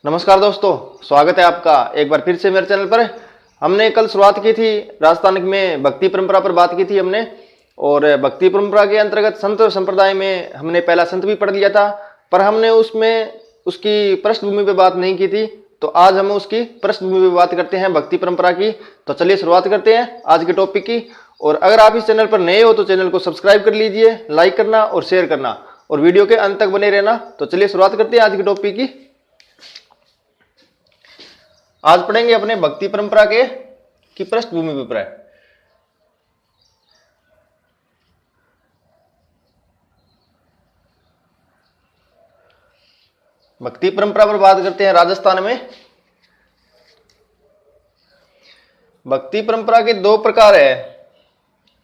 नमस्कार दोस्तों, स्वागत है आपका एक बार फिर से मेरे चैनल पर। हमने कल शुरुआत की थी राजस्थान में भक्ति परंपरा पर बात की थी हमने, और भक्ति परंपरा के अंतर्गत संत संप्रदाय में हमने पहला संत भी पढ़ लिया था, पर हमने उसमें उसकी पृष्ठभूमि पे बात नहीं की थी। तो आज हम उसकी पृष्ठभूमि पे बात करते हैं भक्ति परंपरा की। तो चलिए शुरुआत करते हैं आज के टॉपिक की। और अगर आप इस चैनल पर नए हो तो चैनल को सब्सक्राइब कर लीजिए, लाइक करना और शेयर करना, और वीडियो के अंत तक बने रहना। तो चलिए शुरुआत करते हैं आज के टॉपिक की। आज पढ़ेंगे अपने भक्ति परंपरा के की पृष्ठभूमि पर है। भक्ति परंपरा पर बात करते हैं राजस्थान में। भक्ति परंपरा के दो प्रकार है।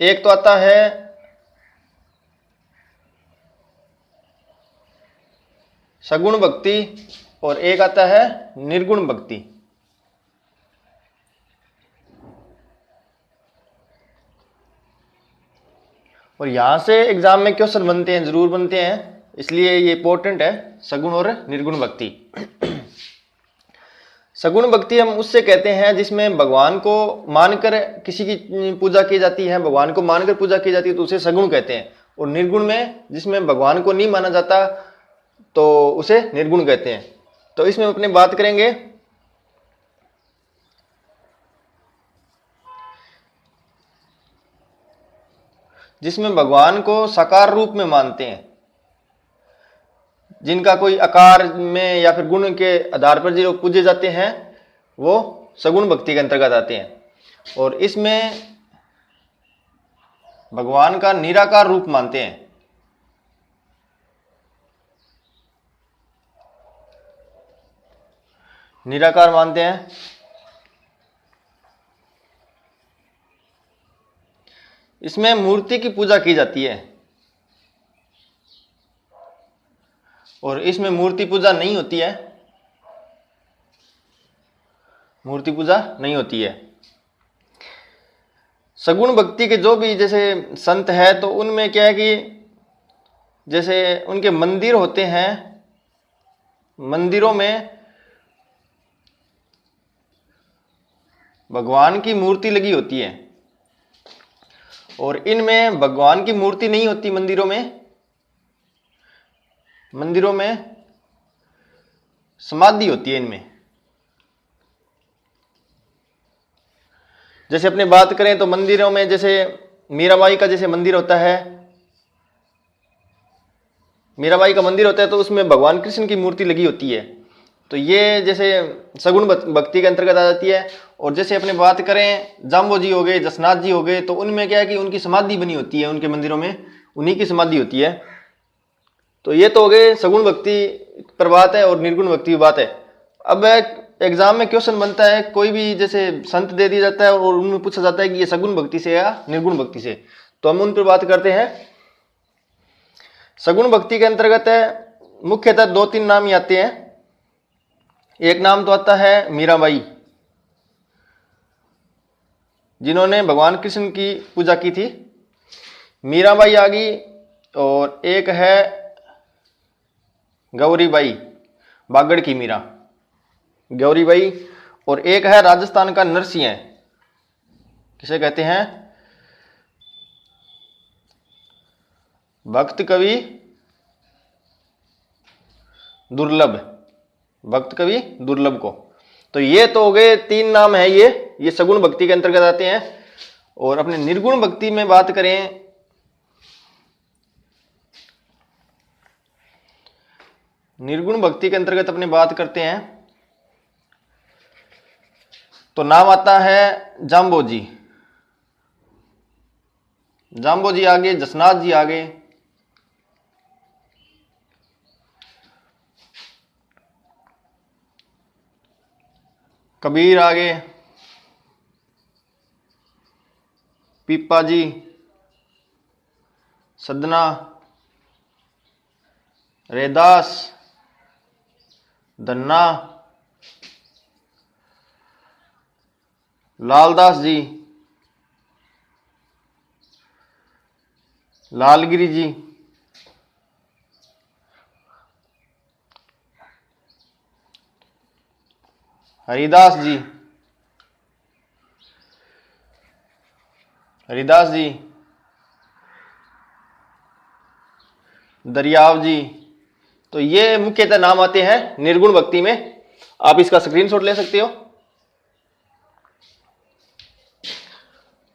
एक तो आता है सगुण भक्ति और एक आता है निर्गुण भक्ति। और यहां से एग्जाम में क्वेश्चन बनते हैं, जरूर बनते हैं, इसलिए ये इंपॉर्टेंट है, सगुण और निर्गुण भक्ति। सगुण भक्ति हम उससे कहते हैं जिसमें भगवान को मानकर किसी की पूजा की जाती है, भगवान को मानकर पूजा की जाती है, तो उसे सगुण कहते हैं। और निर्गुण में जिसमें भगवान को नहीं माना जाता तो उसे निर्गुण कहते हैं। तो इसमें अपनी बात करेंगे जिसमें भगवान को साकार रूप में मानते हैं, जिनका कोई आकार में या फिर गुण के आधार पर जो पूजे जाते हैं वो सगुण भक्ति के अंतर्गत आते हैं। और इसमें भगवान का निराकार रूप मानते हैं। निराकार मानते हैं। इसमें मूर्ति की पूजा की जाती है, और इसमें मूर्ति पूजा नहीं होती है। मूर्ति पूजा नहीं होती है। सगुण भक्ति के जो भी जैसे संत है तो उनमें क्या है कि जैसे उनके मंदिर होते हैं, मंदिरों में भगवान की मूर्ति लगी होती है, और इनमें भगवान की मूर्ति नहीं होती। मंदिरों में समाधि होती है इनमें। जैसे अपने बात करें तो मंदिरों में जैसे मीराबाई का जैसे मंदिर होता है, मीराबाई का मंदिर होता है तो उसमें भगवान कृष्ण की मूर्ति लगी होती है। तो ये जैसे सगुण भक्ति के अंतर्गत आ जाती है। और जैसे अपने बात करें जाम्बो जी हो गए, जसनाथ जी हो गए, तो उनमें क्या है कि उनकी समाधि बनी होती है, उनके मंदिरों में उन्हीं की समाधि होती है। तो ये तो हो गए सगुण भक्ति पर बात है, और निर्गुण भक्ति की बात है। अब एग्जाम में क्वेश्चन बनता है, कोई भी जैसे संत दे दिया जाता है और उनमें पूछा जाता है कि ये सगुण भक्ति से या निर्गुण भक्ति से, तो हम उन पर बात करते हैं। सगुण भक्ति के अंतर्गत है मुख्यतः दो तीन नाम ही आते हैं। एक नाम तो आता है मीराबाई, जिन्होंने भगवान कृष्ण की पूजा की थी, मीराबाई आ गई। और एक है गौरीबाई, बागड़ की मीरा, गौरीबाई। और एक है राजस्थान का नरसिंह, किसे कहते हैं, भक्त कवि दुर्लभ, भक्त कवि दुर्लभ को। तो ये तो हो गए तीन नाम है, ये सगुण भक्ति के अंतर्गत आते हैं। और अपने निर्गुण भक्ति में बात करें, निर्गुण भक्ति के अंतर्गत अपनी बात करते हैं तो नाम आता है जाम्बो जी। जाम्बो जी आगे, जसनाथ जी आगे, कबीर आगे, पीपा जी, सदना, रैदास, धन्ना, लालदास जी, लालगिरी जी, हरिदास जी, हरिदास जी, दरियाव जी। तो ये मुख्यतः नाम आते हैं निर्गुण भक्ति में। आप इसका स्क्रीनशॉट ले सकते हो।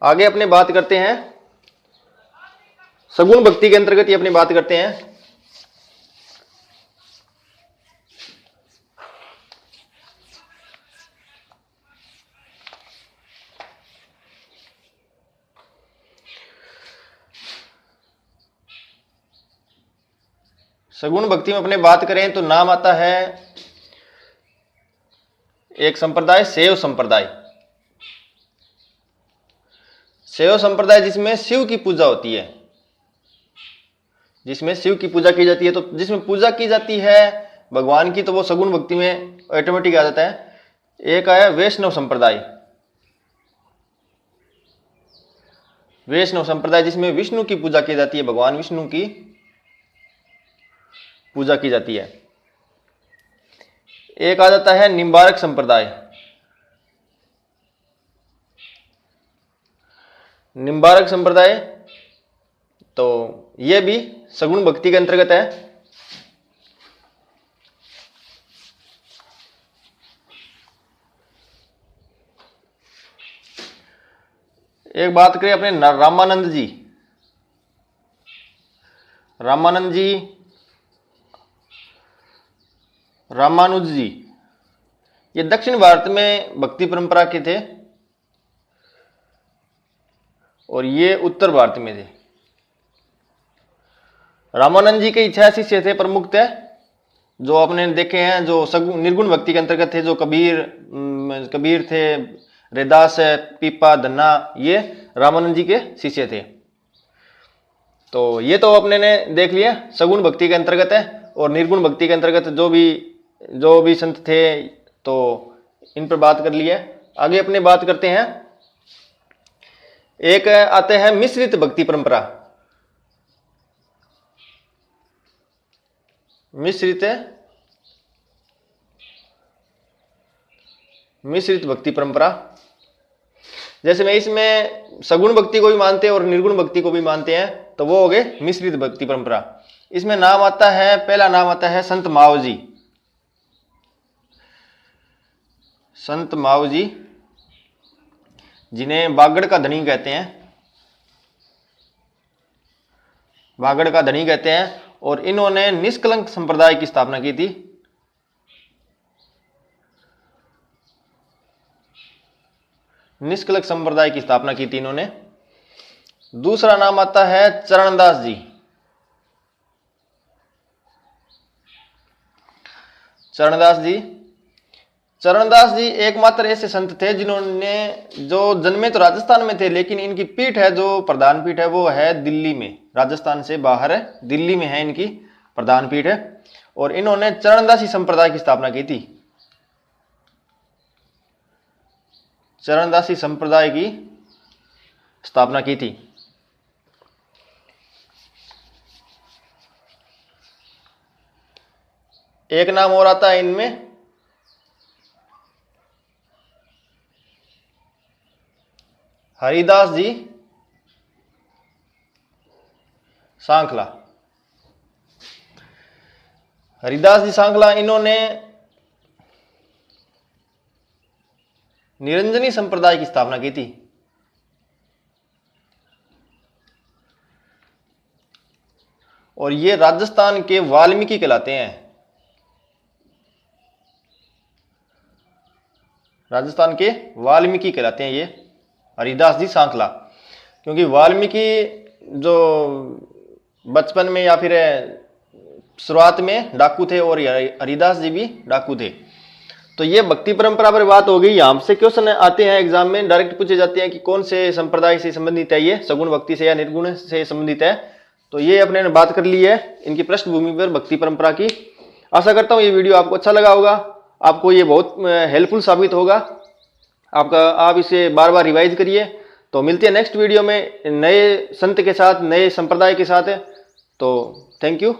आगे अपने बात करते हैं सगुण भक्ति के अंतर्गत ये अपनी बात करते हैं। सगुण भक्ति में अपने बात करें तो नाम आता है एक संप्रदाय शैव संप्रदाय। शैव संप्रदाय जिसमें शिव की पूजा होती है, जिसमें शिव की पूजा की जाती है। तो जिसमें पूजा की जाती है भगवान की, तो वो सगुण भक्ति में ऑटोमेटिक आ जाता है। एक आया वैष्णव संप्रदाय। वैष्णव संप्रदाय जिसमें विष्णु की पूजा की जाती है, भगवान विष्णु की पूजा की जाती है। एक आ जाता है निम्बारक संप्रदाय। निम्बारक संप्रदाय तो यह भी सगुण भक्ति के अंतर्गत है। एक बात करें अपने रामानंद जी। रामानंद जी, रामानुज जी, ये दक्षिण भारत में भक्ति परंपरा के थे और ये उत्तर भारत में थे। रामानंद जी के 6 शिष्य थे प्रमुखतः, जो आपने देखे हैं, जो निर्गुण भक्ति के अंतर्गत थे। जो कबीर थे, रैदास, पीपा, धन्ना, ये रामानंद जी के शिष्य थे। तो ये तो अपने ने देख लिया सगुण भक्ति के अंतर्गत है। और निर्गुण भक्ति के अंतर्गत जो भी संत थे, तो इन पर बात कर लिया। आगे अपने बात करते हैं, एक आते हैं मिश्रित भक्ति परंपरा। मिश्रित भक्ति परंपरा, जैसे मैं इसमें सगुण भक्ति को भी मानते हैं और निर्गुण भक्ति को भी मानते हैं, तो वो हो गए मिश्रित भक्ति परंपरा। इसमें नाम आता है, पहला नाम आता है संत माव जी। संत माव जी, जिन्हें बागड़ का धनी कहते हैं, बागड़ का धनी कहते हैं। और इन्होंने निष्कलंक संप्रदाय की स्थापना की थी। निष्कलंक संप्रदाय की स्थापना की थी इन्होंने। दूसरा नाम आता है चरणदास जी। चरणदास जी एकमात्र ऐसे संत थे जिन्होंने, जो जन्मे तो राजस्थान में थे, लेकिन इनकी पीठ है, जो प्रधान पीठ है, वो है दिल्ली में। राजस्थान से बाहर है, दिल्ली में है इनकी प्रधान पीठ है। और इन्होंने चरणदासी संप्रदाय की स्थापना की थी। चरणदासी संप्रदाय की स्थापना की थी। एक नाम और आता है इनमें, हरिदास जी सांखला। हरिदास जी सांखला, इन्होंने निरंजनी संप्रदाय की स्थापना की थी। और ये राजस्थान के वाल्मीकि कहलाते हैं। राजस्थान के वाल्मीकि कहलाते हैं ये हरिदास जी सांखला। क्योंकि वाल्मीकि जो बचपन में या फिर शुरुआत में डाकू थे, और हरिदास जी भी डाकू थे। तो ये भक्ति परंपरा पर बात हो गई। यहाँ से क्वेश्चन आते हैं एग्जाम में, डायरेक्ट पूछे जाते हैं कि कौन से संप्रदाय से संबंधित है, ये सगुण भक्ति से या निर्गुण से संबंधित है। तो ये अपने ने बात कर ली है इनकी पृष्ठभूमि पर भक्ति परंपरा की। आशा करता हूँ ये वीडियो आपको अच्छा लगा होगा, आपको ये बहुत हेल्पफुल साबित होगा। आप इसे बार बार रिवाइज करिए। तो मिलते हैं नेक्स्ट वीडियो में नए संत के साथ, नए संप्रदाय के साथ। तो थैंक यू।